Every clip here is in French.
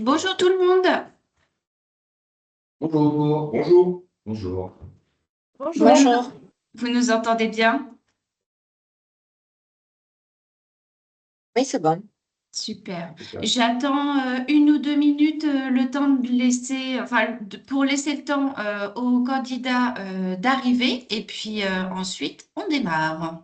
Bonjour tout le monde. Bonjour, bonjour, bonjour. Bonjour. Vous nous entendez bien? Oui, c'est bon. Super. Super. J'attends 1 ou 2 minutes le temps de laisser, pour laisser le temps aux candidats d'arriver et puis ensuite on démarre.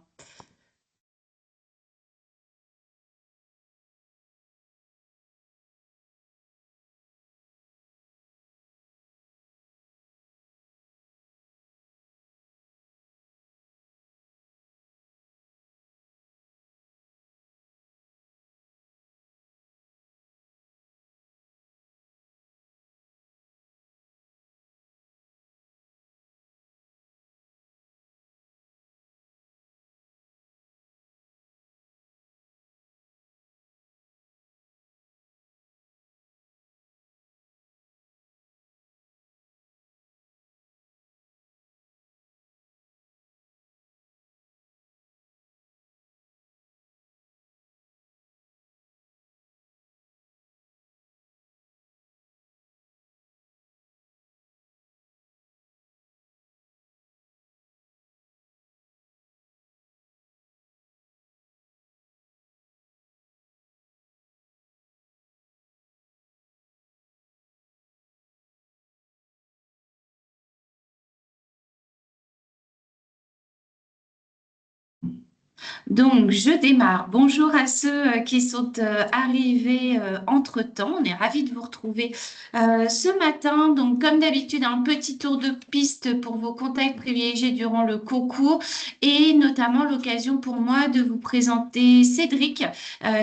Donc, je démarre. Bonjour à ceux qui sont arrivés entre-temps. On est ravis de vous retrouver ce matin. Donc, comme d'habitude, un petit tour de piste pour vos contacts privilégiés durant le concours et notamment l'occasion pour moi de vous présenter Cédric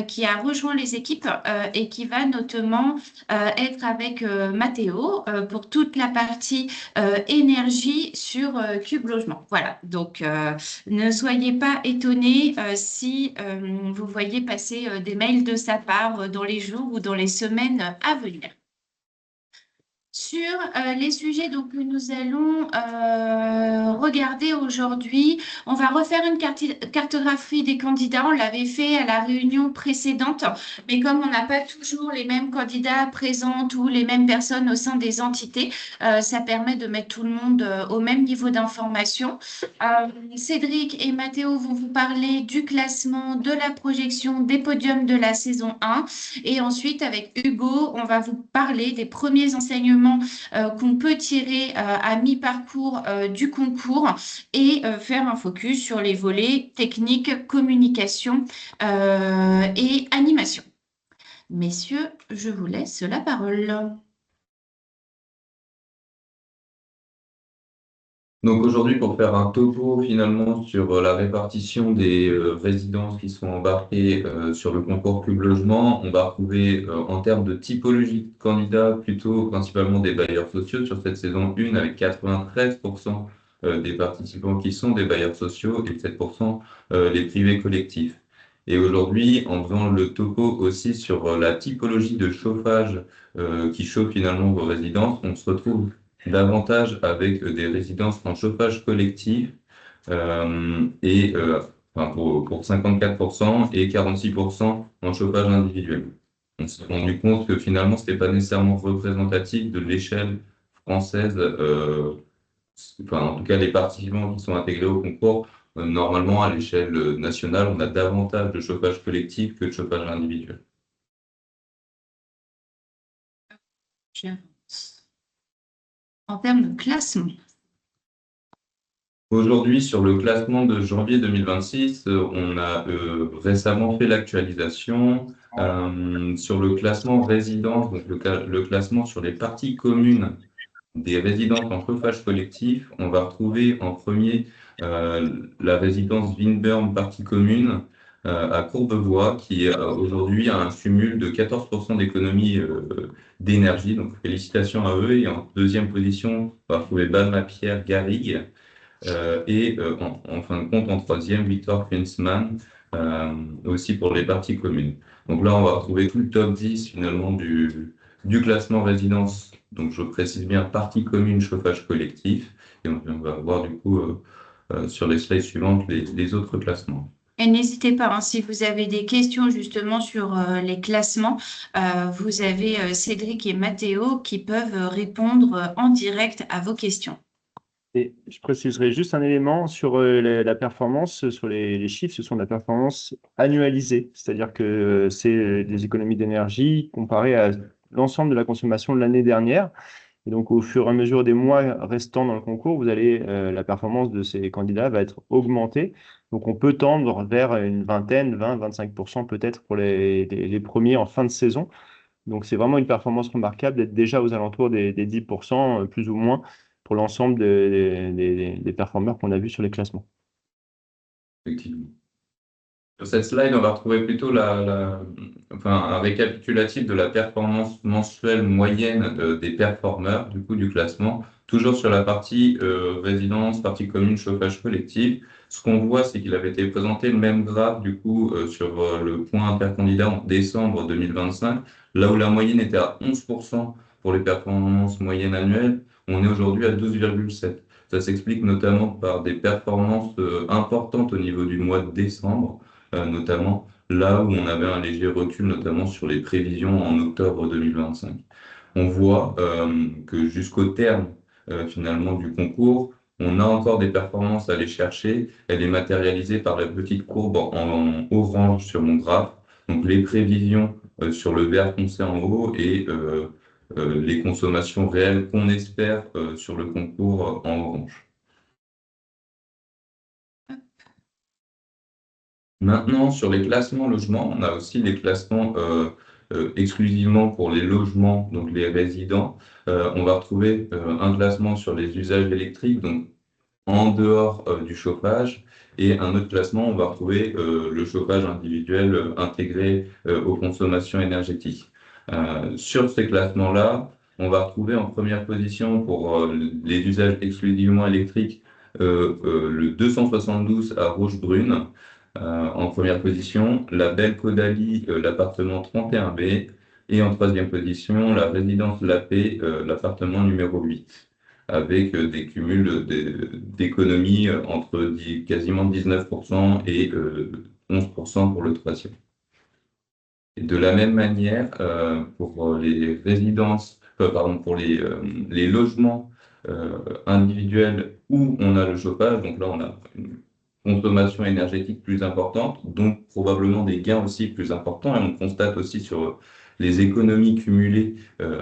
qui a rejoint les équipes et qui va notamment être avec Mathéo pour toute la partie énergie sur Cube Logement. Voilà, donc ne soyez pas étonnés si vous voyez passer des mails de sa part dans les jours ou dans les semaines à venir. Sur les sujets donc, que nous allons regarder aujourd'hui, on va refaire une cartographie des candidats. On l'avait fait à la réunion précédente, mais comme on n'a pas toujours les mêmes candidats présents ou les mêmes personnes au sein des entités, ça permet de mettre tout le monde au même niveau d'information. Cédric et Mathéo vont vous parler du classement, de la projection des podiums de la saison 1. Et ensuite, avec Hugo, on va vous parler des premiers enseignements qu'on peut tirer à mi-parcours du concours et faire un focus sur les volets technique, communication et animation. Messieurs, je vous laisse la parole. Donc aujourd'hui, pour faire un topo finalement sur la répartition des résidences qui sont embarquées sur le concours Cube Logement, on va retrouver en termes de typologie de candidats plutôt principalement des bailleurs sociaux sur cette saison 1 avec 93% des participants qui sont des bailleurs sociaux et 7% les privés collectifs. Et aujourd'hui, en faisant le topo aussi sur la typologie de chauffage qui chauffe finalement vos résidences, on se retrouve davantage avec des résidences en chauffage collectif pour 54% et 46% en chauffage individuel. On s'est rendu compte que finalement, ce n'était pas nécessairement représentatif de l'échelle française, en tout cas les participants qui sont intégrés au concours. Normalement, à l'échelle nationale, on a davantage de chauffage collectif que de chauffage individuel. En termes de classement. Aujourd'hui, sur le classement de janvier 2026, on a récemment fait l'actualisation sur le classement résidence, donc le classement sur les parties communes des résidences en chauffage collectif. On va retrouver en premier la résidence Vinburn partie commune à Courbevoie, qui aujourd'hui a un cumul de 14% d'économie d'énergie. Donc félicitations à eux. Et en deuxième position, on va retrouver Balma-Pierre Garrigue. En fin de compte, en troisième, Victor Klinsmann, aussi pour les parties communes. Donc là, on va retrouver tout le top 10 finalement du classement résidence. Donc je précise bien partie commune, chauffage collectif. Et on va voir du coup sur les slides suivantes les autres classements. Et n'hésitez pas, hein, si vous avez des questions justement sur les classements, vous avez Cédric et Mathéo qui peuvent répondre en direct à vos questions. Et je préciserai juste un élément sur la performance, sur les chiffres, ce sont de la performance annualisée, c'est-à-dire que c'est des économies d'énergie comparées à l'ensemble de la consommation de l'année dernière. Et donc, au fur et à mesure des mois restants dans le concours, la performance de ces candidats va être augmentée. Donc, on peut tendre vers une vingtaine, 20-25% peut-être pour les premiers en fin de saison. Donc, c'est vraiment une performance remarquable d'être déjà aux alentours des 10%, plus ou moins, pour l'ensemble des performeurs qu'on a vus sur les classements. Effectivement. Sur cette slide, on va retrouver plutôt un récapitulatif de la performance mensuelle moyenne des performeurs du coup du classement, toujours sur la partie résidence, partie commune, chauffage collectif. Ce qu'on voit, c'est qu'il avait été présenté le même graphe du coup sur le point intercandidat en décembre 2025, là où la moyenne était à 11% pour les performances moyennes annuelles, on est aujourd'hui à 12,7%. Ça s'explique notamment par des performances importantes au niveau du mois de décembre, notamment là où on avait un léger recul, notamment sur les prévisions en octobre 2025. On voit que jusqu'au terme finalement du concours, on a encore des performances à aller chercher. Elle est matérialisée par la petite courbe en orange sur mon graphe. Donc les prévisions sur le vert foncé en haut et les consommations réelles qu'on espère sur le concours en orange. Maintenant, sur les classements logements, on a aussi les classements exclusivement pour les logements, donc les résidents. On va retrouver un classement sur les usages électriques, donc en dehors du chauffage, et un autre classement, on va retrouver le chauffage individuel intégré aux consommations énergétiques. Sur ces classements-là, on va retrouver en première position pour les usages exclusivement électriques le 272 à Rouge-Brune. En première position, la belle Caudalie, l'appartement 31B, et en troisième position, la résidence La Paix, l'appartement numéro 8, avec des cumuls d'économies entre quasiment 19% et 11% pour le troisième. Et de la même manière, pour les résidences, pour les logements individuels où on a le chauffage, donc là on a une consommation énergétique plus importante, donc probablement des gains aussi plus importants. Et on constate aussi sur les économies cumulées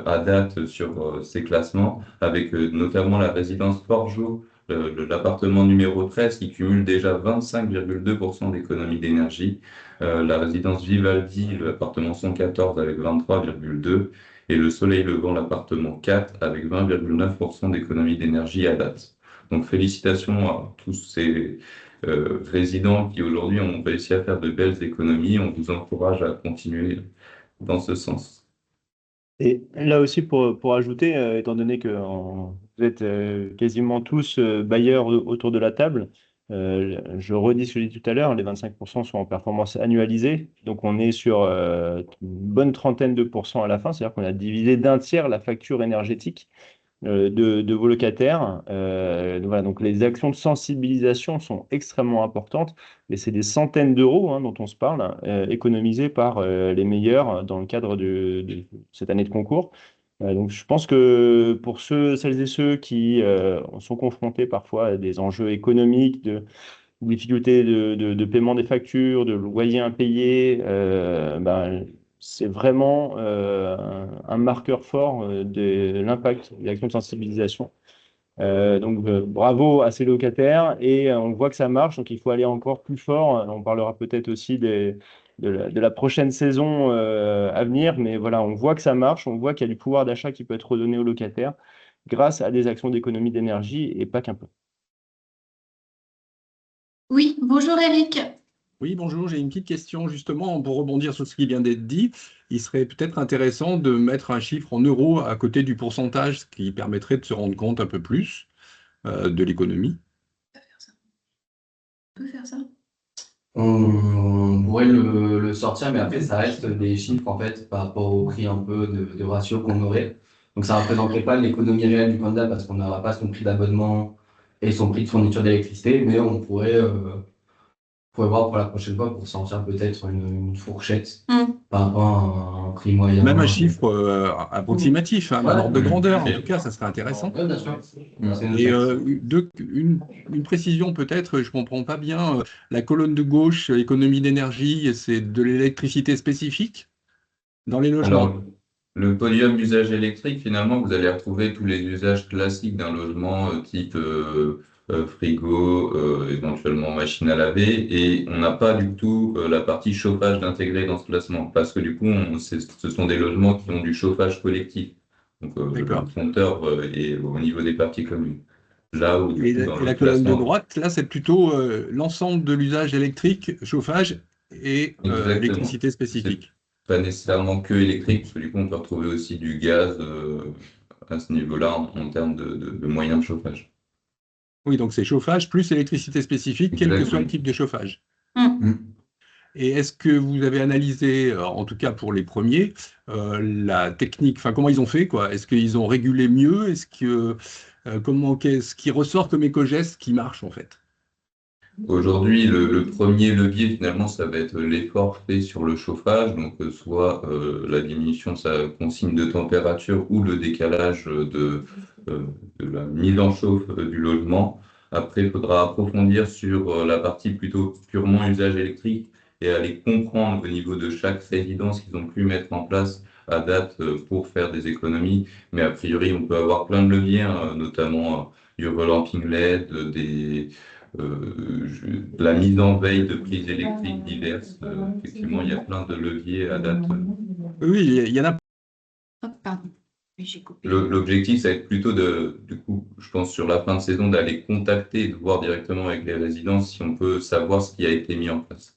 à date sur ces classements, avec notamment la résidence Forgeau, l'appartement numéro 13 qui cumule déjà 25,2% d'économie d'énergie, la résidence Vivaldi, l'appartement 114 avec 23,2%, et le Soleil Levant, l'appartement 4 avec 20,9% d'économie d'énergie à date. Donc félicitations à tous ces résidents qui aujourd'hui ont réussi à faire de belles économies. On vous encourage à continuer dans ce sens. Et là aussi, pour ajouter, étant donné que vous êtes quasiment tous bailleurs autour de la table, je redis ce que j'ai dit tout à l'heure, les 25% sont en performance annualisée, donc on est sur une bonne trentaine de pourcents à la fin, c'est-à-dire qu'on a divisé d'un tiers la facture énergétique de vos locataires. Voilà, donc les actions de sensibilisation sont extrêmement importantes, et c'est des centaines d'euros dont on se parle, économisés par les meilleurs dans le cadre de cette année de concours. Donc je pense que pour celles et ceux qui sont confrontés parfois à des enjeux économiques, de difficultés de paiement des factures, de loyers impayés, c'est vraiment un marqueur fort de l'impact des actions de sensibilisation. Bravo à ces locataires, et on voit que ça marche, donc il faut aller encore plus fort. On parlera peut-être aussi de la prochaine saison à venir, mais voilà, on voit que ça marche, on voit qu'il y a du pouvoir d'achat qui peut être redonné aux locataires grâce à des actions d'économie d'énergie, et pas qu'un peu. Oui, bonjour Eric. Oui, bonjour, j'ai une petite question justement pour rebondir sur ce qui vient d'être dit. Il serait peut-être intéressant de mettre un chiffre en euros à côté du pourcentage, ce qui permettrait de se rendre compte un peu plus de l'économie. On peut faire ça. On pourrait le sortir, mais après, ça reste des chiffres en fait par rapport au prix un peu de ratio qu'on aurait. Donc, ça ne représenterait pas l'économie réelle du candidat parce qu'on n'aura pas son prix d'abonnement et son prix de fourniture d'électricité, mais on pourrait pourrait voir pour la prochaine fois pour sortir peut-être une fourchette Mm. par rapport à un prix moyen. Même un chiffre approximatif, un Ouais. ordre de grandeur, en Ok. tout cas, ça serait intéressant. Ouais, bien sûr. C'est Et noté. une précision peut-être, je comprends pas bien, la colonne de gauche, économie d'énergie, c'est de l'électricité spécifique dans les logements. Alors, le podium usage électrique, finalement, vous allez retrouver tous les usages classiques d'un logement type frigo, éventuellement machine à laver, et on n'a pas du tout la partie chauffage d'intégrer dans ce classement, parce que du coup, ce sont des logements qui ont du chauffage collectif. Donc, le D'accord. compteur est au niveau des parties communes. Là où, du Et coup, dans et le la colonne de classement, droite, là, c'est plutôt l'ensemble de l'usage électrique, chauffage et exactement. électricité C'est spécifique. pas nécessairement que électrique, parce que du coup, on peut retrouver aussi du gaz à ce niveau-là en termes de moyens de chauffage. Oui, donc c'est chauffage plus électricité spécifique, quel que soit le Exactement. type de chauffage. Mm. Et est-ce que vous avez analysé, en tout cas pour les premiers, la technique, enfin comment ils ont fait, quoi? Est-ce qu'ils ont régulé mieux? Qu'est-ce qui ressort comme éco-geste qui marche en fait? Aujourd'hui, le premier levier, finalement, ça va être l'effort fait sur le chauffage, donc soit la diminution de sa consigne de température ou le décalage euh, de la mise en chauffe du logement. Après, il faudra approfondir sur la partie plutôt purement usage électrique et aller comprendre au niveau de chaque résidence qu'ils ont pu mettre en place à date pour faire des économies. Mais a priori, on peut avoir plein de leviers, hein, notamment du relamping LED, la mise en veille de prises électriques diverses. Effectivement, il y a plein de leviers à date. Oui, il y en a. Oh, pardon. Oui, j'ai coupé. L'objectif, ça va être plutôt du coup, je pense, sur la fin de saison, d'aller contacter et de voir directement avec les résidents si on peut savoir ce qui a été mis en place.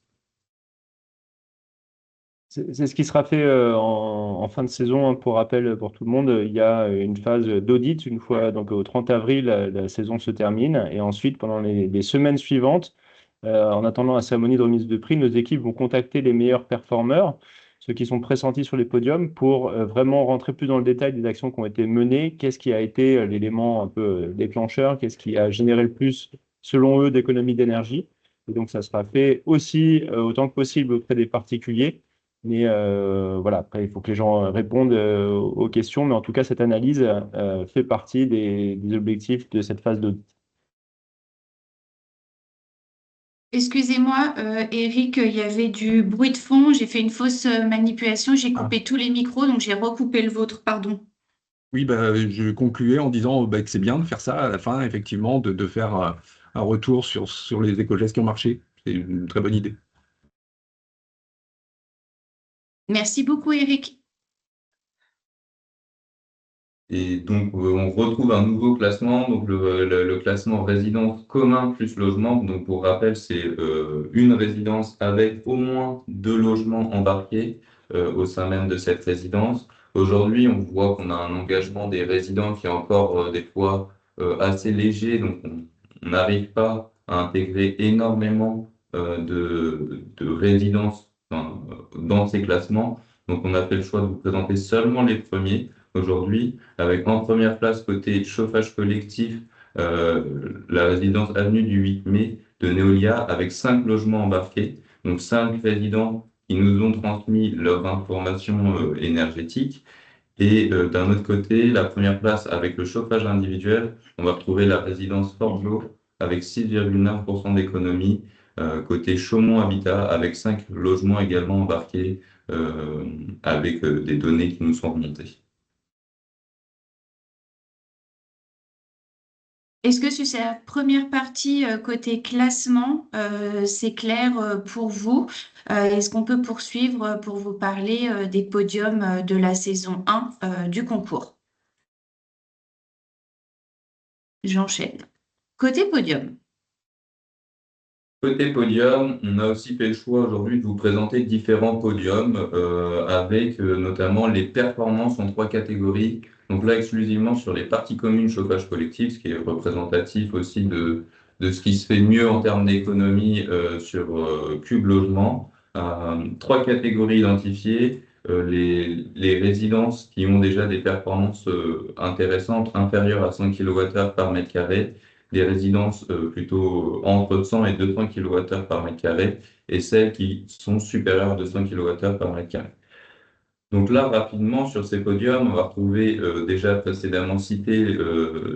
C'est ce qui sera fait en fin de saison, hein. Pour rappel, pour tout le monde, il y a une phase d'audit une fois, donc au 30 avril, la saison se termine. Et ensuite, pendant les semaines suivantes, en attendant la cérémonie de remise de prix, nos équipes vont contacter les meilleurs performeurs, ceux qui sont pressentis sur les podiums, pour vraiment rentrer plus dans le détail des actions qui ont été menées, qu'est-ce qui a été l'élément un peu déclencheur, qu'est-ce qui a généré le plus, selon eux, d'économie d'énergie. Et donc, ça sera fait aussi autant que possible auprès des particuliers. Mais voilà, après, il faut que les gens répondent aux questions. Mais en tout cas, cette analyse fait partie des objectifs de cette phase d'audit. Excusez-moi, Eric, il y avait du bruit de fond. J'ai fait une fausse manipulation. J'ai Ah. coupé tous les micros, donc j'ai recoupé le vôtre. Pardon. Oui, bah, je concluais en disant bah, que c'est bien de faire ça à la fin, effectivement, de faire un retour sur les éco-gestes qui ont marché. C'est une très bonne idée. Merci beaucoup, Eric. Et donc, on retrouve un nouveau classement, donc le classement résidence commun plus logement. Donc, pour rappel, c'est une résidence avec au moins 2 logements embarqués au sein même de cette résidence. Aujourd'hui, on voit qu'on a un engagement des résidents qui est encore des fois assez léger, donc on n'arrive pas à intégrer énormément de résidences dans ces classements. Donc, on a fait le choix de vous présenter seulement les premiers aujourd'hui, avec en première place côté chauffage collectif, la résidence avenue du 8 mai de Neolia avec 5 logements embarqués, donc 5 résidents qui nous ont transmis leurs informations énergétiques. Et d'un autre côté, la première place avec le chauffage individuel, on va retrouver la résidence Forgeot avec 6,9% d'économie, côté Chaumont Habitat avec 5 logements également embarqués avec des données qui nous sont remontées. Est-ce que sur cette première partie, côté classement, c'est clair pour vous? Est-ce qu'on peut poursuivre pour vous parler des podiums de la saison 1 du concours? J'enchaîne. Côté podium. Côté podium, on a aussi fait le choix aujourd'hui de vous présenter différents podiums avec notamment les performances en 3 catégories. Donc là, exclusivement sur les parties communes chauffage collectif, ce qui est représentatif aussi de ce qui se fait mieux en termes d'économie sur Cube Logement. 3 catégories identifiées. Les résidences qui ont déjà des performances intéressantes, inférieures à 100 kWh par mètre carré. les résidences plutôt entre 100 et 200 kWh par mètre carré et celles qui sont supérieures à 200 kWh par mètre carré. Donc là, rapidement, sur ces podiums, on va retrouver déjà précédemment cité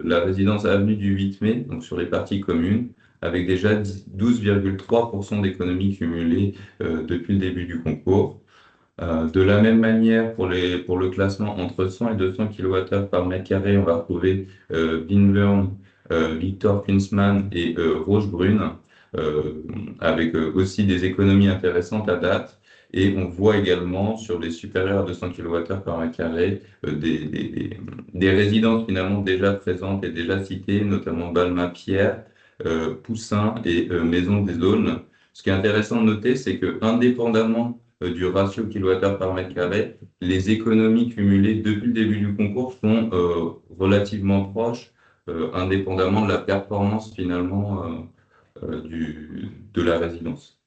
la résidence Avenue du 8 mai, donc sur les parties communes, avec déjà 12,3% d'économies cumulées depuis le début du concours. De la même manière, pour le classement entre 100 et 200 kWh par mètre carré, on va retrouver Binburn, Victor Kunzmann et Rochebrune, avec aussi des économies intéressantes à date. Et on voit également sur les supérieurs à 200 kWh par mètre carré des résidences finalement déjà présentes et déjà citées, notamment Balma-Pierre, Poussin et Maison des Aulnes. Ce qui est intéressant de noter, c'est que indépendamment du ratio kilowattheure par mètre carré, les économies cumulées depuis le début du concours sont relativement proches, indépendamment de la performance finalement de la résidence.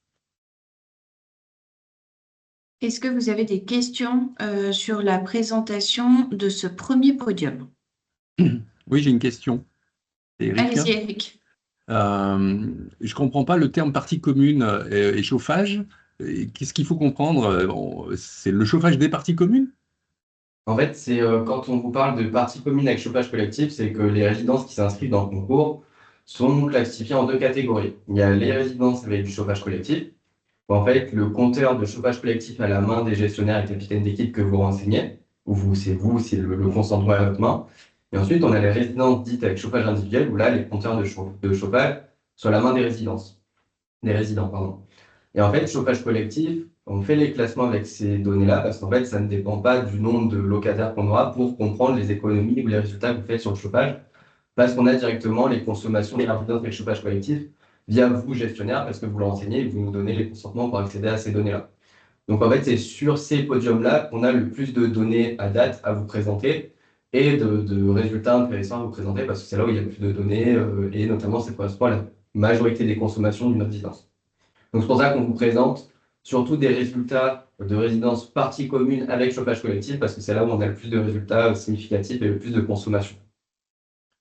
Est-ce que vous avez des questions sur la présentation de ce premier podium? Oui, j'ai une question. Eric. Allez-y, Eric. Je ne comprends pas le terme partie commune et chauffage. Qu'est-ce qu'il faut comprendre? C'est le chauffage des parties communes? En fait, c'est quand on vous parle de parties communes avec chauffage collectif, c'est que les résidences qui s'inscrivent dans le concours sont classifiées en deux catégories. Il y a les résidences avec du chauffage collectif, où en fait, le compteur de chauffage collectif à la main des gestionnaires et capitaines d'équipe que vous renseignez, ou c'est le consentement à votre main. Et ensuite, on a les résidences dites avec chauffage individuel, où là, les compteurs de chauffage sont à la main des résidents, pardon. Et en fait, chauffage collectif, on fait les classements avec ces données-là parce qu'en fait, ça ne dépend pas du nombre de locataires qu'on aura pour comprendre les économies ou les résultats que vous faites sur le chauffage, parce qu'on a directement les consommations des résidences avec chauffage collectif via vous, gestionnaire, parce que vous le renseignez et vous nous donnez les consentements pour accéder à ces données-là. Donc en fait, c'est sur ces podiums-là qu'on a le plus de données à date à vous présenter et de résultats intéressants à vous présenter parce que c'est là où il y a le plus de données et notamment ça correspond à la majorité des consommations d'une résidence. Donc c'est pour ça qu'on vous présente surtout des résultats de résidence partie commune avec chauffage collectif parce que c'est là où on a le plus de résultats significatifs et le plus de consommation.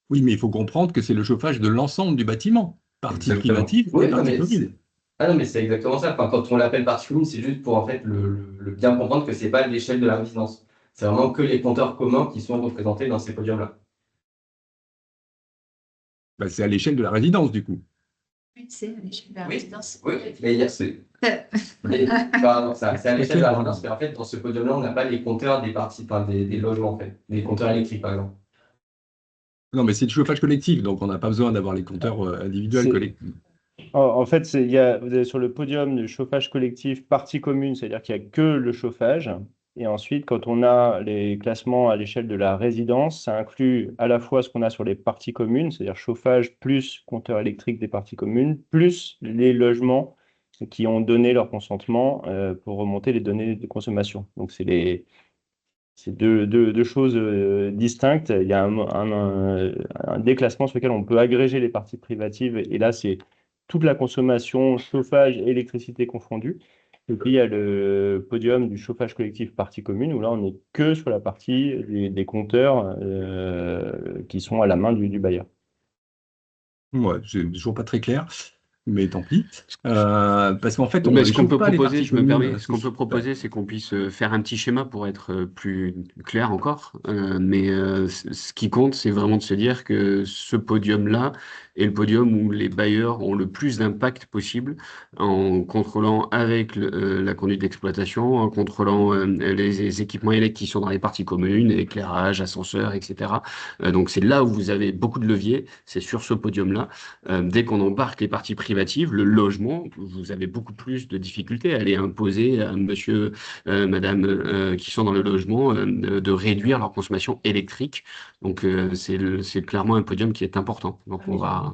Oui, mais il faut comprendre que c'est le chauffage de l'ensemble du bâtiment, partie Exactement. privative Oui, et partie commune. Ah non, mais c'est exactement ça. Enfin, quand on l'appelle partie commune, c'est juste pour en fait le bien comprendre que c'est pas l'échelle de la résidence. C'est vraiment que les compteurs communs qui sont représentés dans ces podiums-là. Bah, c'est à l'échelle de la résidence, du coup. Oui, c'est à l'échelle de la Oui, résidence. oui, mais il y a pardon, c'est à l'échelle de la résidence, mais en fait, dans ce podium-là, on n'a pas les compteurs des parties, enfin, des logements, en fait. Les compteurs électriques, par exemple. Non, mais c'est du chauffage collectif, donc on n'a pas besoin d'avoir les compteurs individuels collectifs. En fait, vous avez sur le podium de chauffage collectif partie commune, c'est-à-dire qu'il n'y a que le chauffage. Et ensuite, quand on a les classements à l'échelle de la résidence, ça inclut à la fois ce qu'on a sur les parties communes, c'est-à-dire chauffage plus compteur électrique des parties communes, plus les logements qui ont donné leur consentement pour remonter les données de consommation. Donc, c'est deux choses distinctes. Il y a un déclassement sur lequel on peut agréger les parties privatives. Et là, c'est toute la consommation, chauffage, électricité confondue. Et puis, il y a le podium du chauffage collectif partie commune, où là, on n'est que sur la partie des compteurs qui sont à la main du bailleur. Ouais, c'est toujours pas très clair, mais tant pis. Parce qu'en fait, on Mais ne ce qu'on chauffe peut pas les proposer, parties je me communes. permets, ce qu'on peut proposer, c'est qu'on puisse faire un petit schéma pour être plus clair encore. Mais ce qui compte, c'est vraiment de se dire que ce podium-là est le podium où les bailleurs ont le plus d'impact possible en contrôlant avec la conduite d'exploitation, en contrôlant les équipements électriques qui sont dans les parties communes, éclairage, ascenseur, etc. Donc c'est là où vous avez beaucoup de leviers, c'est sur ce podium-là. Dès qu'on embarque les parties privatives, le logement, vous avez beaucoup plus de difficultés à aller imposer à monsieur, madame qui sont dans le logement de réduire leur consommation électrique. Donc, c'est clairement un podium qui est important. Donc, on va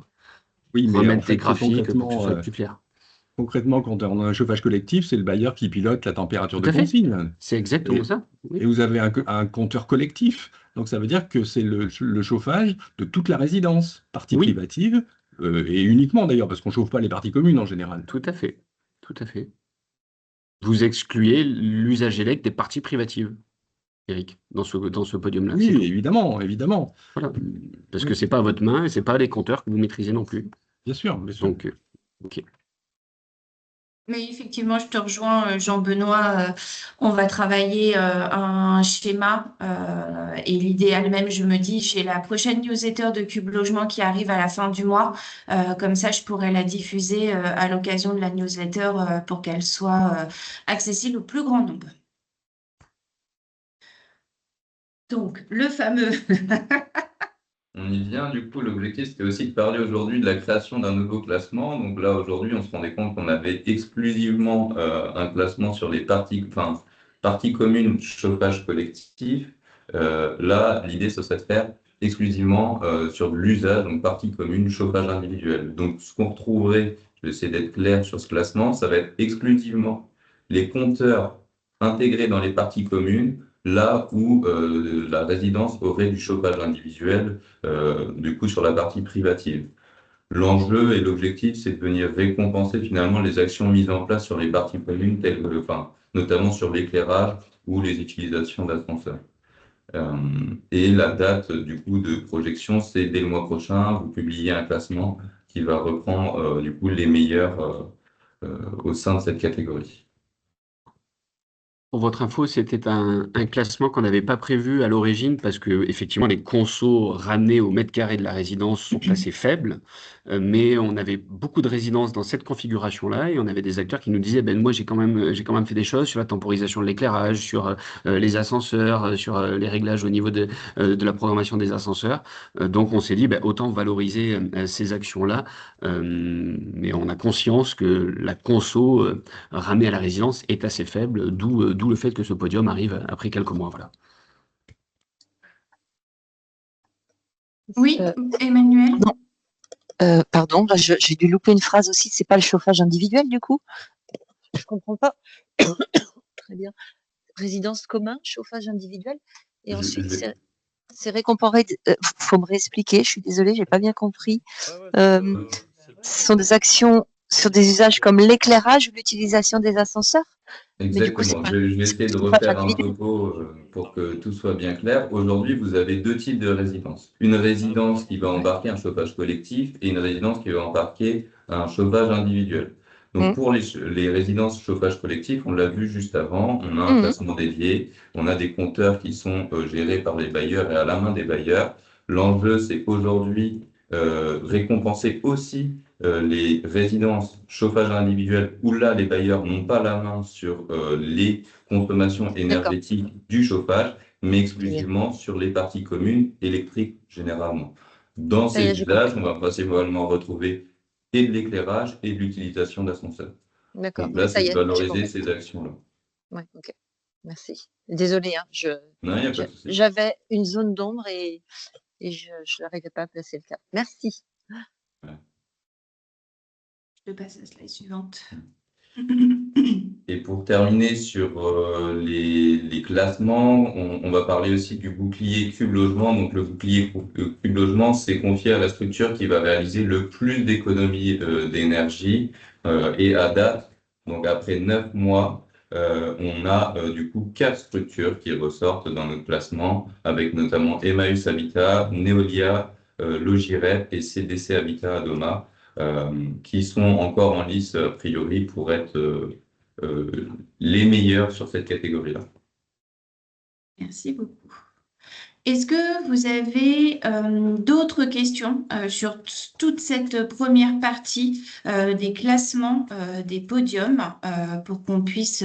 Oui, mais en remettre fait, des graphiques pour que ce concrètement, soit plus clair. concrètement, quand on a un chauffage collectif, c'est le bailleur qui pilote la température Tout à de fait. consigne. C'est exactement ça. Oui. Et vous avez un compteur collectif. Donc, ça veut dire que c'est le chauffage de toute la résidence, partie Oui. privative, et uniquement d'ailleurs, parce qu'on ne chauffe pas les parties communes en général. Tout à fait. Tout à fait. Vous excluez l'usage élect des parties privatives. Eric, dans ce podium-là. Oui, c'est tout. évidemment, évidemment. Voilà. Parce Oui, que c'est pas à votre main et c'est pas les compteurs que vous maîtrisez non plus. bien sûr, bien sûr. Donc, ok. Mais effectivement, je te rejoins, Jean-Benoît. On va travailler un schéma et l'idéal même, je me dis, j'ai la prochaine newsletter de Cube Logement qui arrive à la fin du mois. Comme ça, je pourrais la diffuser à l'occasion de la newsletter pour qu'elle soit accessible au plus grand nombre. Donc, le fameux. On y vient, du coup, l'objectif, c'était aussi de parler aujourd'hui de la création d'un nouveau classement. Donc là, aujourd'hui, on se rendait compte qu'on avait exclusivement un classement sur les parties communes chauffage collectif. Là, l'idée, ce serait de faire exclusivement sur de l'usage, donc partie commune chauffage individuel. Donc, ce qu'on retrouverait, je vais essayer d'être clair sur ce classement, ça va être exclusivement les compteurs intégrés dans les parties communes, là où la résidence aurait du chauffage individuel du coup sur la partie privative. L'enjeu et l'objectif, c'est de venir récompenser finalement les actions mises en place sur les parties communes, notamment sur l'éclairage ou les utilisations d'ascenseurs. Et la date du coup de projection, c'est dès le mois prochain, vous publiez un classement qui va reprendre du coup les meilleurs au sein de cette catégorie. Pour votre info, c'était un classement qu'on n'avait pas prévu à l'origine parce que effectivement les consos ramenés au mètre carré de la résidence sont assez faibles, mais on avait beaucoup de résidences dans cette configuration-là et on avait des acteurs qui nous disaient ben moi j'ai quand même fait des choses sur la temporisation de l'éclairage, sur les ascenseurs, sur les réglages au niveau de la programmation des ascenseurs. Donc on s'est dit ben, autant valoriser ces actions-là, mais on a conscience que la conso ramée à la résidence est assez faible, d'où le fait que ce podium arrive après quelques mois. Voilà. Oui, Emmanuel. Pardon, là, j'ai dû louper une phrase aussi. C'est pas le chauffage individuel du coup? Je comprends pas. Très bien. Résidence commun, chauffage individuel. Et ensuite, c'est récompensé. Faut me réexpliquer. Je suis désolée, j'ai pas bien compris. Ce sont des actions sur des usages comme l'éclairage ou l'utilisation des ascenseurs. Exactement. Je vais essayer de refaire un topo pour que tout soit bien clair. Aujourd'hui, vous avez deux types de résidences. Une résidence qui va embarquer un chauffage collectif et une résidence qui va embarquer un chauffage individuel. Donc, pour les résidences chauffage collectif, on l'a vu juste avant, on a un classement dédié, on a des compteurs qui sont gérés par les bailleurs et à la main des bailleurs. L'enjeu, c'est aujourd'hui récompenser aussi les résidences chauffage individuel où là, les bailleurs n'ont pas la main sur les consommations énergétiques du chauffage, mais exclusivement sur les parties communes électriques généralement. Dans ces usages, on va principalement retrouver et de l'éclairage et de l'utilisation d'ascenseurs. D'accord. Donc là, c'est de valoriser ces actions-là. Oui, ok. Merci. Désolée, hein, Non, il n'y a pas de souci. J'avais une zone d'ombre et je n'arrivais pas à placer le cap. Merci. Ouais. Je passe à la slide suivante. Et pour terminer sur les classements, on va parler aussi du bouclier Cube Logement. Donc le bouclier Cube Logement, c'est confié à la structure qui va réaliser le plus d'économies d'énergie. Et à date, donc après 9 mois, on a du coup 4 structures qui ressortent dans notre classement, avec notamment Emmaüs Habitat, Neolia, Logirep et CDC Habitat Adoma. Qui sont encore en lice a priori pour être les meilleurs sur cette catégorie-là. Merci beaucoup. Est-ce que vous avez d'autres questions sur toute cette première partie des classements des podiums pour qu'on puisse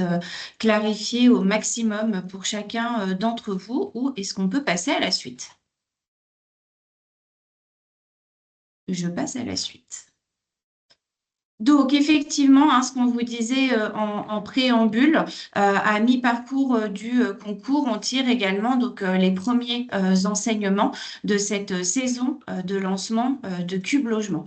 clarifier au maximum pour chacun d'entre vous, ou est-ce qu'on peut passer à la suite? Je passe à la suite. Donc, effectivement, hein, ce qu'on vous disait en préambule, à mi-parcours du concours, on tire également donc, les premiers enseignements de cette saison de lancement de Cube Logement.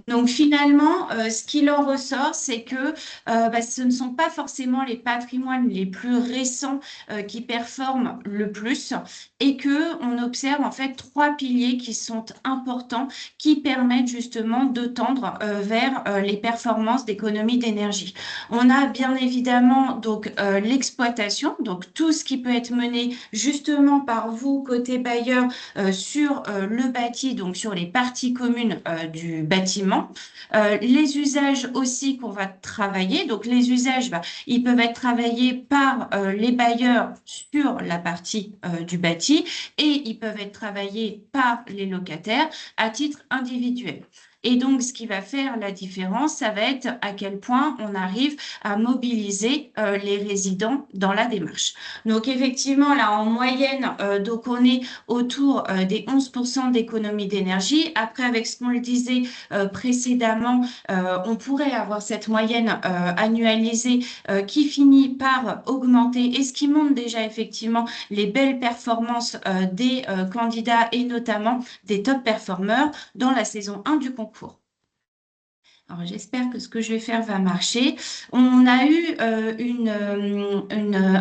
Donc, finalement, ce qu'il en ressort, c'est que ce ne sont pas forcément les patrimoines les plus récents qui performent le plus et qu'on observe en fait 3 piliers qui sont importants, qui permettent justement de tendre vers les performances performance d'économie d'énergie. On a bien évidemment donc l'exploitation, donc tout ce qui peut être mené justement par vous côté bailleur sur le bâti, donc sur les parties communes du bâtiment. Les usages aussi qu'on va travailler, donc les usages, ils peuvent être travaillés par les bailleurs sur la partie du bâti et ils peuvent être travaillés par les locataires à titre individuel. Et donc, ce qui va faire la différence, ça va être à quel point on arrive à mobiliser les résidents dans la démarche. Donc, effectivement, là, en moyenne, donc on est autour des 11% d'économie d'énergie. Après, avec ce qu'on le disait précédemment, on pourrait avoir cette moyenne annualisée qui finit par augmenter et ce qui montre déjà effectivement les belles performances des candidats et notamment des top performeurs dans la saison 1 du concours. Alors, j'espère que ce que je vais faire va marcher. On a eu une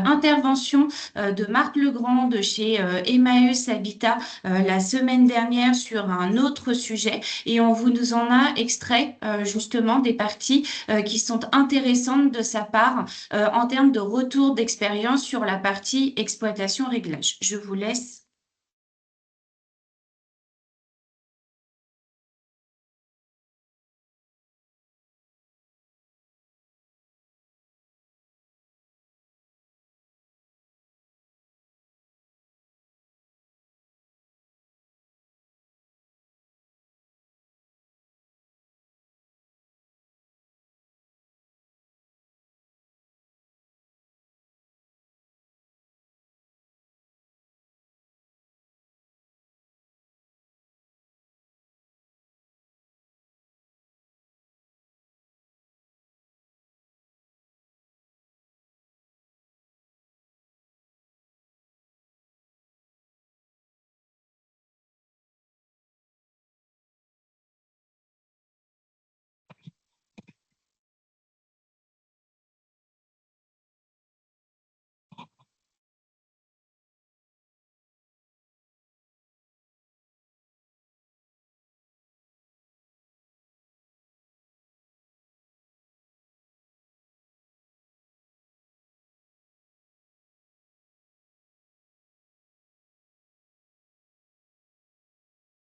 intervention de Marc Legrand de chez Emmaüs Habitat la semaine dernière sur un autre sujet et on nous en a extrait justement des parties qui sont intéressantes de sa part en termes de retour d'expérience sur la partie exploitation-réglage. Je vous laisse.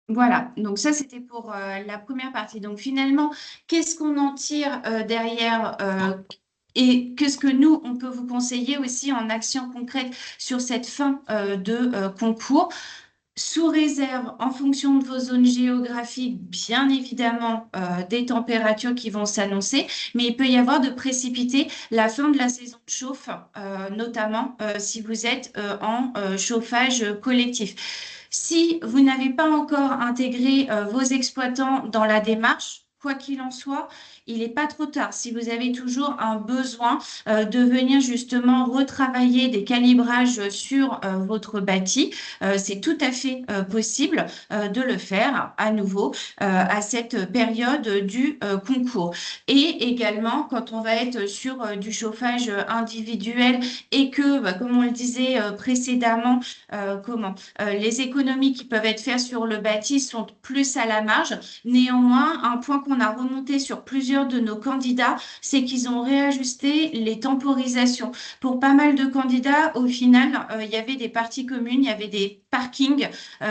Voilà, donc ça c'était pour la première partie. Donc finalement, qu'est-ce qu'on en tire derrière et qu'est-ce que nous, on peut vous conseiller aussi en action concrète sur cette fin de concours? Sous réserve, en fonction de vos zones géographiques, bien évidemment, des températures qui vont s'annoncer, mais il peut y avoir de précipiter la fin de la saison de chauffe, notamment si vous êtes en chauffage collectif. Si vous n'avez pas encore intégré vos exploitants dans la démarche, quoi qu'il en soit, il n'est pas trop tard. Si vous avez toujours un besoin de venir justement retravailler des calibrages sur votre bâti, c'est tout à fait possible de le faire à nouveau à cette période du concours. Et également, quand on va être sur du chauffage individuel et que, comme on le disait précédemment, les économies qui peuvent être faites sur le bâti sont plus à la marge. Néanmoins, un point qu'on a remonté sur plusieurs de nos candidats, c'est qu'ils ont réajusté les temporisations. Pour pas mal de candidats, au final, il y avait des parties communes, il y avait des parkings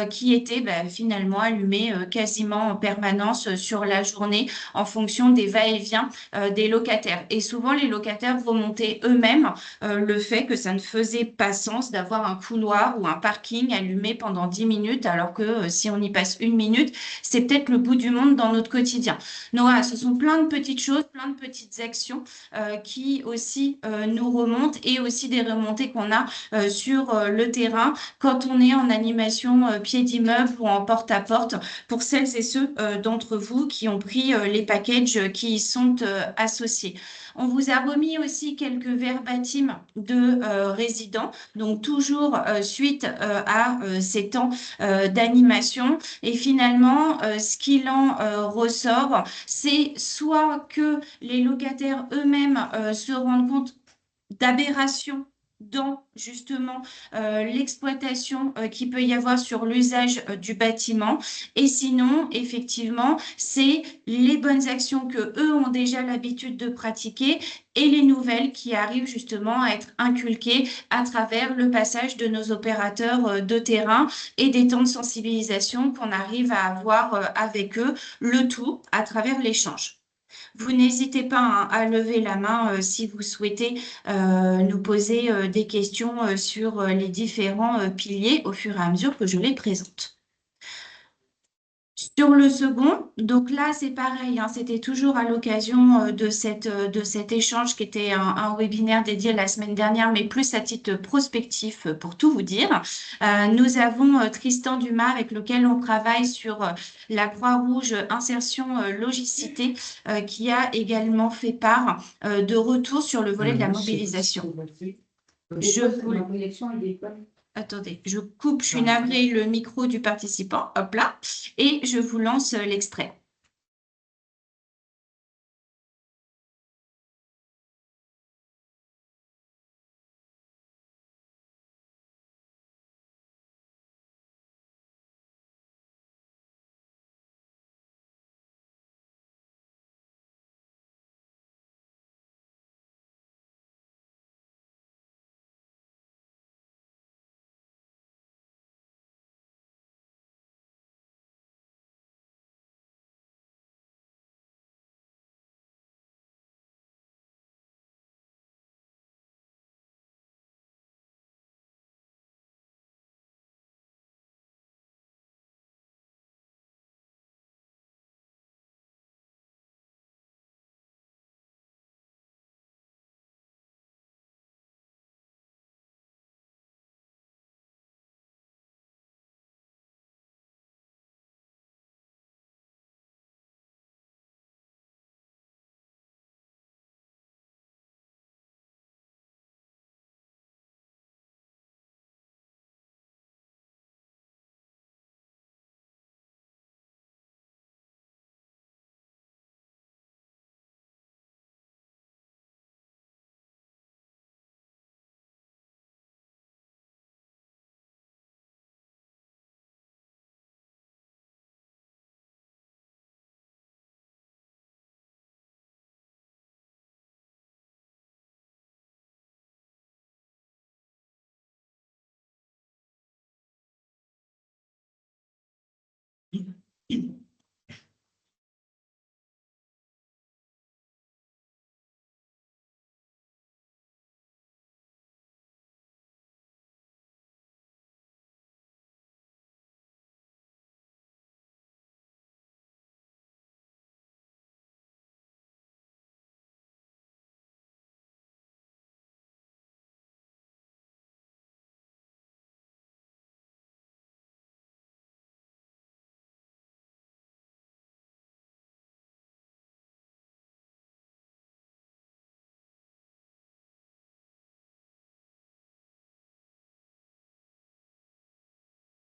qui étaient finalement allumés quasiment en permanence sur la journée en fonction des va-et-vient des locataires. Et souvent, les locataires remontaient eux-mêmes le fait que ça ne faisait pas sens d'avoir un couloir ou un parking allumé pendant 10 minutes, alors que si on y passe 1 minute, c'est peut-être le bout du monde dans notre quotidien. Donc voilà, ce sont plein de petites choses, plein de petites actions qui aussi nous remontent et aussi des remontées qu'on a sur le terrain quand on est en animation pied d'immeuble ou en porte-à-porte pour celles et ceux d'entre vous qui ont pris les packages qui y sont associés. On vous a remis aussi quelques verbatims de résidents, donc toujours suite à ces temps d'animation. Et finalement, ce qu'il en ressort, c'est soit que les locataires eux-mêmes se rendent compte d'aberrations dans justement l'exploitation qu'il peut y avoir sur l'usage du bâtiment. Et sinon, effectivement, c'est les bonnes actions que eux ont déjà l'habitude de pratiquer et les nouvelles qui arrivent justement à être inculquées à travers le passage de nos opérateurs de terrain et des temps de sensibilisation qu'on arrive à avoir avec eux, le tout à travers l'échange. Vous n'hésitez pas hein, à lever la main si vous souhaitez nous poser des questions sur les différents piliers au fur et à mesure que je les présente. Sur le second, donc là c'est pareil, hein, c'était toujours à l'occasion de cet échange qui était un webinaire dédié la semaine dernière, mais plus à titre prospectif pour tout vous dire. Nous avons Tristan Dumas avec lequel on travaille sur la Croix-Rouge Insertion Logicité qui a également fait part de retour sur le volet de la mobilisation. Attendez, je coupe, je suis navrée, le micro du participant, hop là, et je vous lance l'extrait.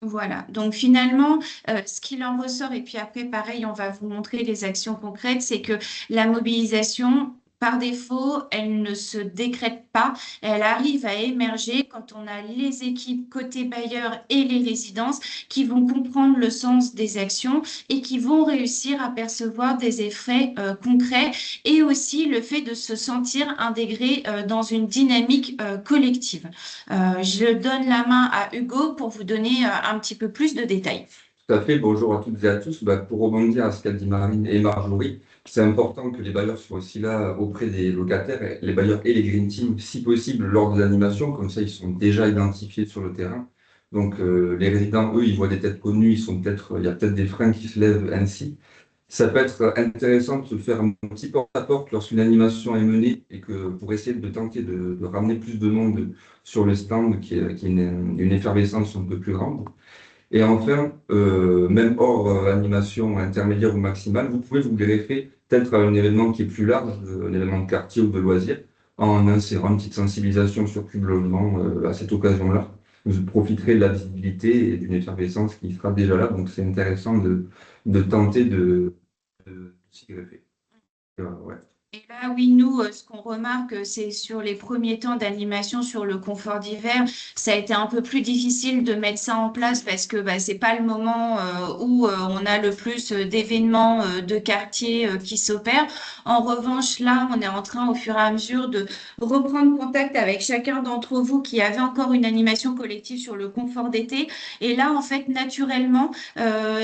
Voilà, donc finalement, ce qu'il en ressort, et puis après, pareil, on va vous montrer les actions concrètes, c'est que la mobilisation, par défaut, elle ne se décrète pas, elle arrive à émerger quand on a les équipes côté bailleur et les résidences qui vont comprendre le sens des actions et qui vont réussir à percevoir des effets concrets et aussi le fait de se sentir intégré dans une dynamique collective. Je donne la main à Hugo pour vous donner un petit peu plus de détails. Tout à fait. Bonjour à toutes et à tous. Pour rebondir à ce qu'a dit Marine et Marjorie, c'est important que les bailleurs soient aussi là auprès des locataires, les bailleurs et les green teams, si possible, lors des animations. Comme ça, ils sont déjà identifiés sur le terrain. Donc, les résidents, eux, ils voient des têtes connues, il y a peut-être des freins qui se lèvent ainsi. Ça peut être intéressant de se faire un petit porte-à-porte lorsqu'une animation est menée et que pour essayer de tenter de ramener plus de monde sur le stand, qui est une effervescence un peu plus grande. Et enfin, même hors animation intermédiaire ou maximale, vous pouvez vous greffer peut-être à un événement qui est plus large, un événement de quartier ou de loisirs, en insérant une petite sensibilisation sur Cube Logement à cette occasion-là. Vous profiterez de la visibilité et d'une effervescence qui sera déjà là, donc c'est intéressant de tenter de s'y greffer. Ouais. Et là, Ah oui, nous, ce qu'on remarque, c'est sur les premiers temps d'animation sur le confort d'hiver, ça a été un peu plus difficile de mettre ça en place parce que bah, c'est pas le moment où on a le plus d'événements de quartier qui s'opèrent. En revanche, là, on est en train, au fur et à mesure, de reprendre contact avec chacun d'entre vous qui avait encore une animation collective sur le confort d'été. Et là, en fait, naturellement,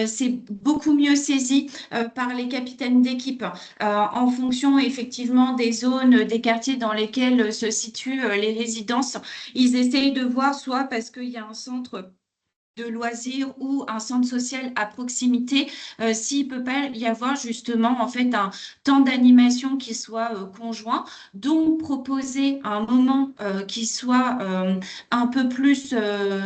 c'est beaucoup mieux saisi par les capitaines d'équipe en fonction effectivement des zones, des quartiers dans lesquels se situent les résidences. Ils essayent de voir soit parce qu'il y a un centre de loisirs ou un centre social à proximité, s'il peut pas y avoir justement en fait un temps d'animation qui soit conjoint, donc proposer un moment qui soit un peu plus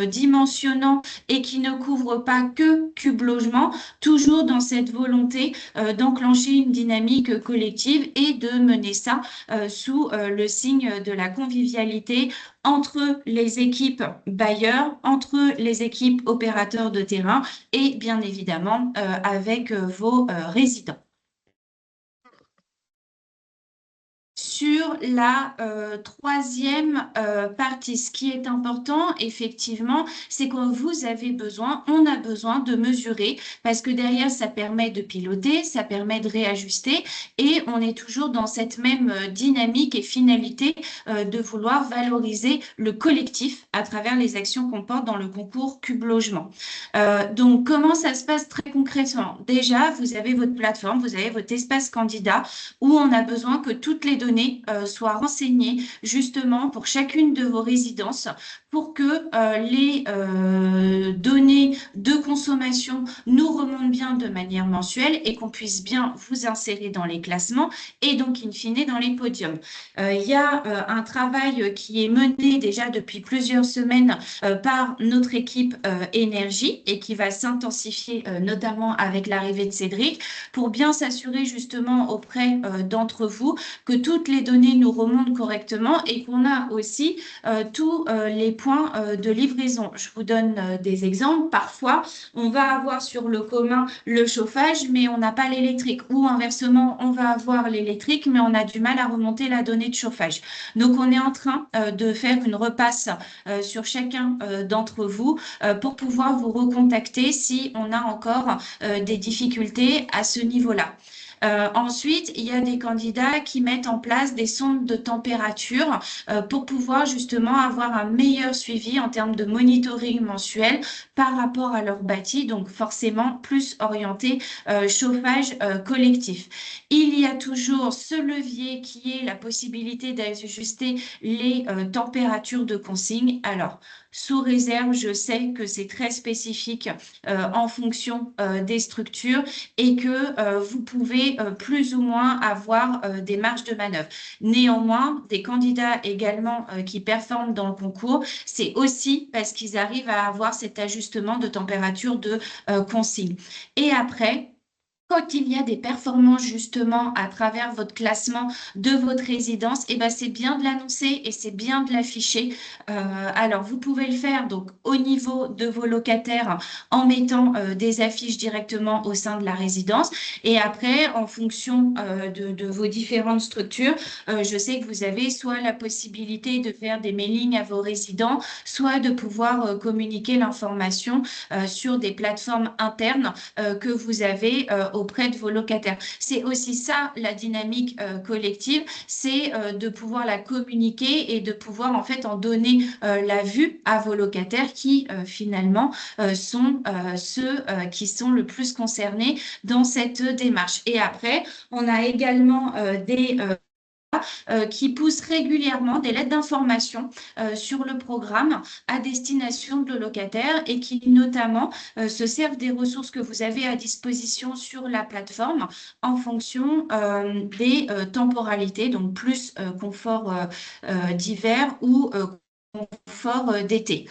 dimensionnant et qui ne couvre pas que Cube Logement, toujours dans cette volonté d'enclencher une dynamique collective et de mener ça sous le signe de la convivialité entre les équipes bailleurs, entre les équipes opérateurs de terrain et bien évidemment avec vos résidents. Sur la troisième partie, ce qui est important, effectivement, c'est que vous avez besoin, on a besoin de mesurer parce que derrière, ça permet de piloter, ça permet de réajuster et on est toujours dans cette même dynamique et finalité de vouloir valoriser le collectif à travers les actions qu'on porte dans le concours Cube Logement. Donc, comment ça se passe très concrètement? Déjà, vous avez votre plateforme, vous avez votre espace candidat où on a besoin que toutes les données soient renseignées justement pour chacune de vos résidences pour que les données de consommation nous remontent bien de manière mensuelle et qu'on puisse bien vous insérer dans les classements et donc in fine dans les podiums. Il y a un travail qui est mené déjà depuis plusieurs semaines par notre équipe énergie et qui va s'intensifier notamment avec l'arrivée de Cédric pour bien s'assurer justement auprès d'entre vous que toutes les données nous remontent correctement et qu'on a aussi tous les points de livraison. Je vous donne des exemples. Parfois, on va avoir sur le commun le chauffage, mais on n'a pas l'électrique. Ou inversement, on va avoir l'électrique, mais on a du mal à remonter la donnée de chauffage. Donc, on est en train de faire une repasse sur chacun d'entre vous pour pouvoir vous recontacter si on a encore des difficultés à ce niveau-là. Ensuite, il y a des candidats qui mettent en place des sondes de température pour pouvoir justement avoir un meilleur suivi en termes de monitoring mensuel par rapport à leur bâti, donc forcément plus orienté chauffage collectif. Il y a toujours ce levier qui est la possibilité d'ajuster les températures de consigne. Alors, sous réserve, je sais que c'est très spécifique en fonction des structures et que vous pouvez plus ou moins avoir des marges de manœuvre. Néanmoins, des candidats également qui performent dans le concours, c'est aussi parce qu'ils arrivent à avoir cet ajustement de température de consigne. Et après, quand il y a des performances justement à travers votre classement de votre résidence, eh ben, c'est bien de l'annoncer et c'est bien de l'afficher. Alors, vous pouvez le faire donc au niveau de vos locataires en mettant des affiches directement au sein de la résidence. Et après, en fonction de vos différentes structures, je sais que vous avez soit la possibilité de faire des mailings à vos résidents, soit de pouvoir communiquer l'information sur des plateformes internes que vous avez auprès de vos locataires. C'est aussi ça la dynamique collective, c'est de pouvoir la communiquer et de pouvoir en fait en donner la vue à vos locataires qui finalement sont ceux qui sont le plus concernés dans cette démarche. Et après, on a également des qui poussent régulièrement des lettres d'information sur le programme à destination de locataires et qui notamment se servent des ressources que vous avez à disposition sur la plateforme en fonction des temporalités, donc plus confort d'hiver ou confort d'été.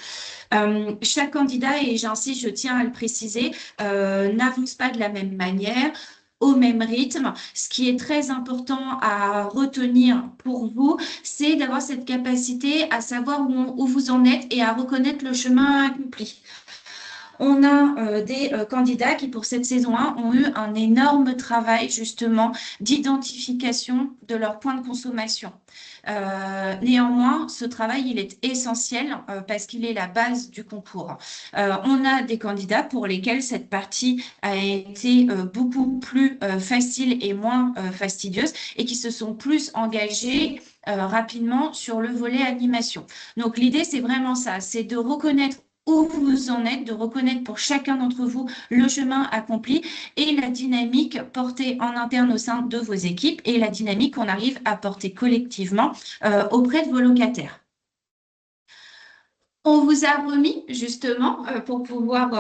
Chaque candidat, et j'insiste, je tiens à le préciser, n'avance pas de la même manière, au même rythme. Ce qui est très important à retenir pour vous, c'est d'avoir cette capacité à savoir où vous en êtes et à reconnaître le chemin accompli. on a des candidats qui, pour cette saison 1, ont eu un énorme travail justement d'identification de leurs points de consommation. Néanmoins, ce travail, il est essentiel parce qu'il est la base du concours. On a des candidats pour lesquels cette partie a été beaucoup plus facile et moins fastidieuse et qui se sont plus engagés rapidement sur le volet animation. Donc l'idée, c'est vraiment ça, c'est de reconnaître où vous en êtes, de reconnaître pour chacun d'entre vous le chemin accompli et la dynamique portée en interne au sein de vos équipes et la dynamique qu'on arrive à porter collectivement auprès de vos locataires. On vous a remis justement, pour pouvoir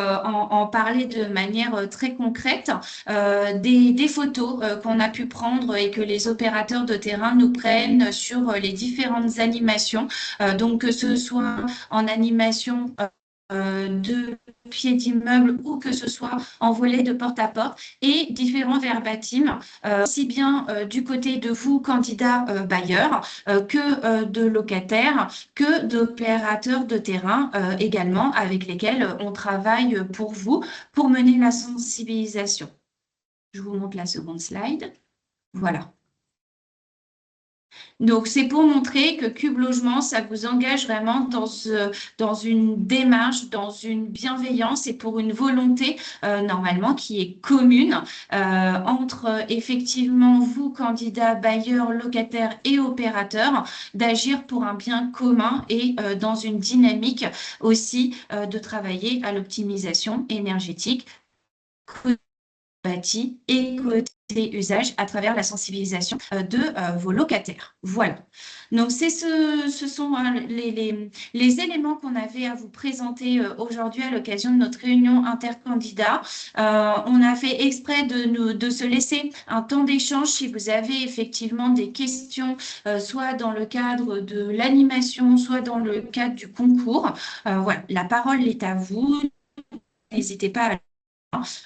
en parler de manière très concrète, des photos qu'on a pu prendre et que les opérateurs de terrain nous prennent sur les différentes animations. Donc que ce soit en animation de pied d'immeuble ou que ce soit en volet de porte-à-porte et différents verbatims, aussi bien du côté de vous, candidats bailleurs, que de locataires, que d'opérateurs de terrain également avec lesquels on travaille pour vous pour mener la sensibilisation. Je vous montre la seconde slide. Voilà. Donc, c'est pour montrer que Cube Logement, ça vous engage vraiment dans une démarche, dans une bienveillance et pour une volonté, normalement, qui est commune entre effectivement vous, candidats, bailleurs, locataires et opérateurs, d'agir pour un bien commun et dans une dynamique aussi de travailler à l'optimisation énergétique bâti et côté usage à travers la sensibilisation de vos locataires. Voilà. Donc, ce sont les éléments qu'on avait à vous présenter aujourd'hui à l'occasion de notre réunion intercandidats. On a fait exprès de se laisser un temps d'échange si vous avez effectivement des questions, soit dans le cadre de l'animation, soit dans le cadre du concours. Voilà, la parole est à vous. N'hésitez pas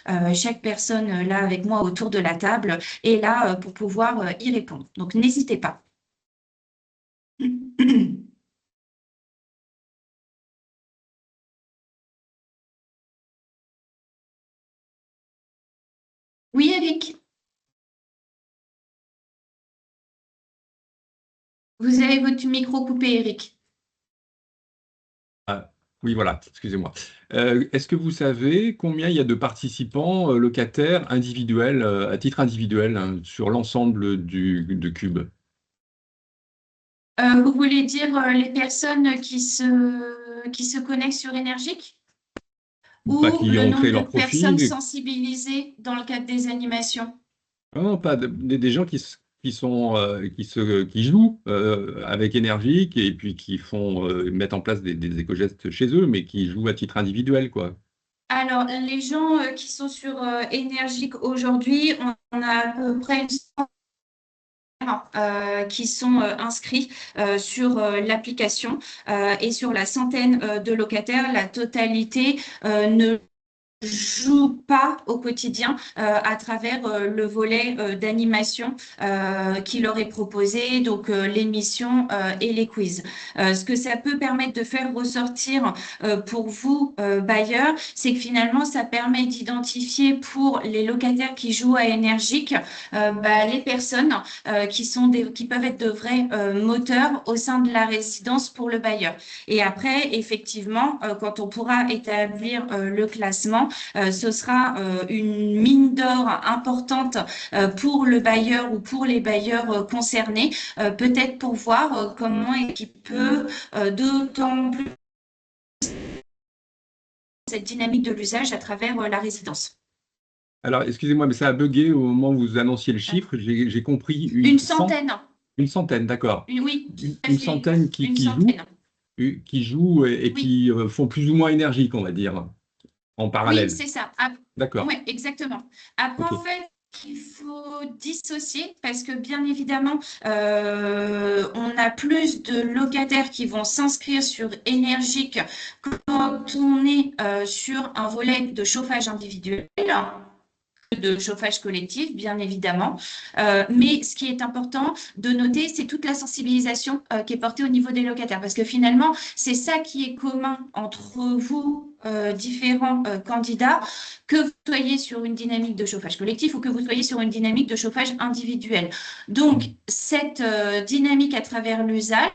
à chaque personne là avec moi autour de la table est là pour pouvoir y répondre. Donc, n'hésitez pas. Oui, Eric. Vous avez votre micro coupé, Eric. Oui, voilà, excusez-moi. Est-ce que vous savez combien il y a de participants locataires individuels, à titre individuel, hein, sur l'ensemble de Cube? Vous voulez dire les personnes qui se connectent sur Énergique? Ou Qui le ont nombre créé de leur personnes profil? sensibilisées dans le cadre des animations? Non, pas des gens qui jouent avec Énergique et puis qui mettent en place des éco-gestes chez eux, mais qui jouent à titre individuel, quoi. Alors, les gens qui sont sur Énergique aujourd'hui, on a à peu près une centaine qui sont inscrits sur l'application et sur la centaine de locataires, la totalité ne joue pas au quotidien à travers le volet d'animation qui leur est proposé, donc l'émission et les quiz. Ce que ça peut permettre de faire ressortir pour vous, bailleurs, c'est que finalement, ça permet d'identifier pour les locataires qui jouent à Énergique les personnes qui peuvent être de vrais moteurs au sein de la résidence pour le bailleur. Et après, effectivement, quand on pourra établir le classement, ce sera une mine d'or importante pour le bailleur ou pour les bailleurs concernés, peut-être pour voir comment est-ce qu'il peut d'autant plus cette dynamique de l'usage à travers la résidence. Alors, excusez-moi, mais ça a bugué au moment où vous annonciez le chiffre. J'ai compris Une centaine. Une centaine, d'accord. Oui. Une centaine qui jouent et Oui. qui font plus ou moins Énergique, on va dire, en parallèle. Oui, c'est ça. D'accord. Oui, exactement. Après, Ok. en fait, il faut dissocier parce que bien évidemment, on a plus de locataires qui vont s'inscrire sur Énergique quand on est sur un volet de chauffage individuel de chauffage collectif, bien évidemment. Mais ce qui est important de noter, c'est toute la sensibilisation qui est portée au niveau des locataires. Parce que finalement, c'est ça qui est commun entre vous, différents candidats, que vous soyez sur une dynamique de chauffage collectif ou que vous soyez sur une dynamique de chauffage individuel. Donc, cette dynamique à travers l'usage,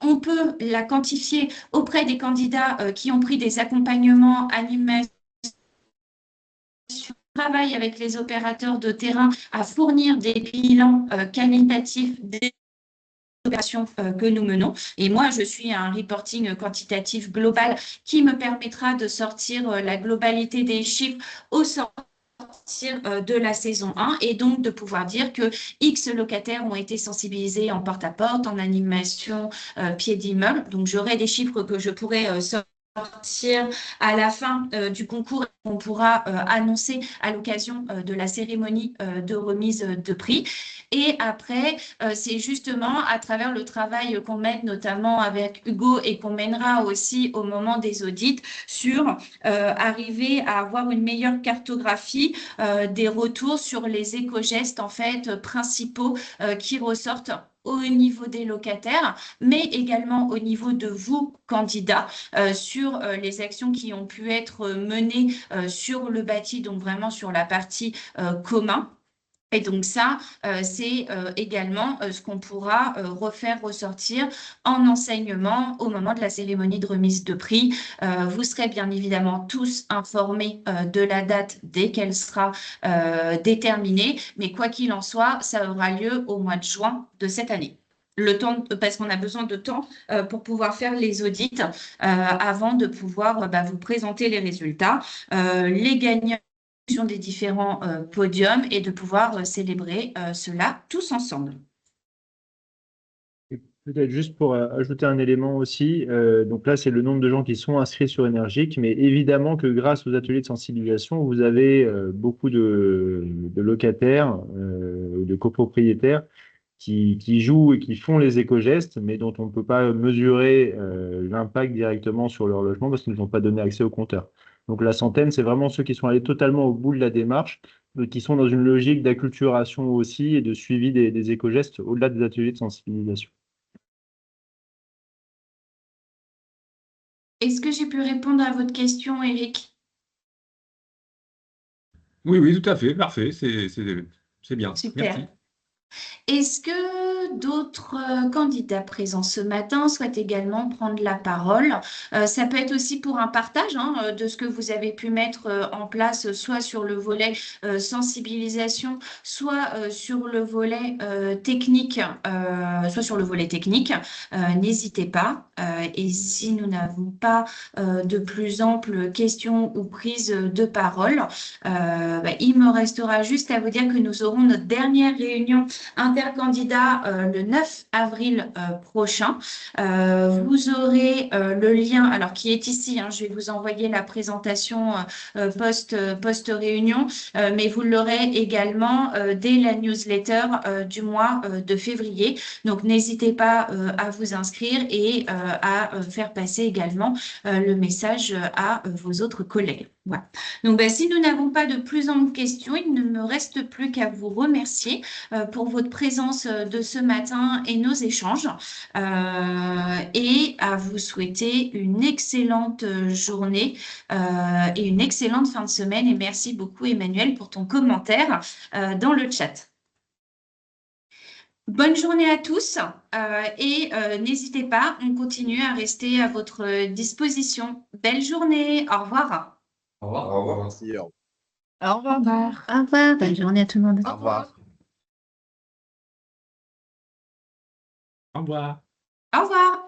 on peut la quantifier auprès des candidats qui ont pris des accompagnements, animations, travail avec les opérateurs de terrain à fournir des bilans qualitatifs des opérations que nous menons. Et moi, je suis un reporting quantitatif global qui me permettra de sortir la globalité des chiffres au sortir de la saison 1 et donc de pouvoir dire que X locataires ont été sensibilisés en porte-à-porte, en animation, pied d'immeuble. Donc, j'aurai des chiffres que je pourrai sortir à la fin du concours qu'on pourra annoncer à l'occasion de la cérémonie de remise de prix. Et après, c'est justement à travers le travail qu'on mène notamment avec Hugo et qu'on mènera aussi au moment des audits sur arriver à avoir une meilleure cartographie des retours sur les éco-gestes en fait principaux qui ressortent au niveau des locataires, mais également au niveau de vous, candidats, sur les actions qui ont pu être menées sur le bâti, donc vraiment sur la partie commun. Et donc ça, c'est également ce qu'on pourra refaire ressortir en enseignement au moment de la cérémonie de remise de prix. Vous serez bien évidemment tous informés de la date dès qu'elle sera déterminée, mais quoi qu'il en soit, ça aura lieu au mois de juin de cette année. Le temps, parce qu'on a besoin de temps pour pouvoir faire les audits avant de pouvoir vous présenter les résultats, les gagnants des différents podiums et de pouvoir célébrer cela tous ensemble. Et peut-être juste pour ajouter un élément aussi, donc là c'est le nombre de gens qui sont inscrits sur Énergique, mais évidemment que grâce aux ateliers de sensibilisation, vous avez beaucoup de locataires, de copropriétaires qui jouent et qui font les éco-gestes, mais dont on ne peut pas mesurer l'impact directement sur leur logement parce qu'ils n'ont pas donné accès au compteur. Donc la centaine, c'est vraiment ceux qui sont allés totalement au bout de la démarche, qui sont dans une logique d'acculturation aussi et de suivi des éco-gestes au-delà des ateliers de sensibilisation. Est-ce que j'ai pu répondre à votre question, Eric? Oui, oui, tout à fait, parfait, c'est bien. Super. Merci. Est-ce que d'autres candidats présents ce matin souhaitent également prendre la parole? Ça peut être aussi pour un partage de ce que vous avez pu mettre en place, soit sur le volet sensibilisation, soit sur le volet technique, N'hésitez pas. Et si nous n'avons pas de plus amples questions ou prises de parole, il me restera juste à vous dire que nous aurons notre dernière réunion intercandidat le 9 avril prochain. Vous aurez le lien, alors qui est ici, je vais vous envoyer la présentation post-réunion, mais vous l'aurez également dès la newsletter du mois de février. Donc, n'hésitez pas à vous inscrire et à faire passer également le message à vos autres collègues. Voilà. Donc, si nous n'avons pas de plus amples questions, il ne me reste plus qu'à vous remercier pour votre présence de ce matin et nos échanges et à vous souhaiter une excellente journée et une excellente fin de semaine. Et merci beaucoup, Emmanuel, pour ton commentaire dans le chat. Bonne journée à tous et n'hésitez pas, on continue à rester à votre disposition. Belle journée, au revoir. Au revoir. Au revoir. Merci. Au revoir. Au revoir. Bonne journée à tout le monde. Au revoir. Au revoir. Au revoir.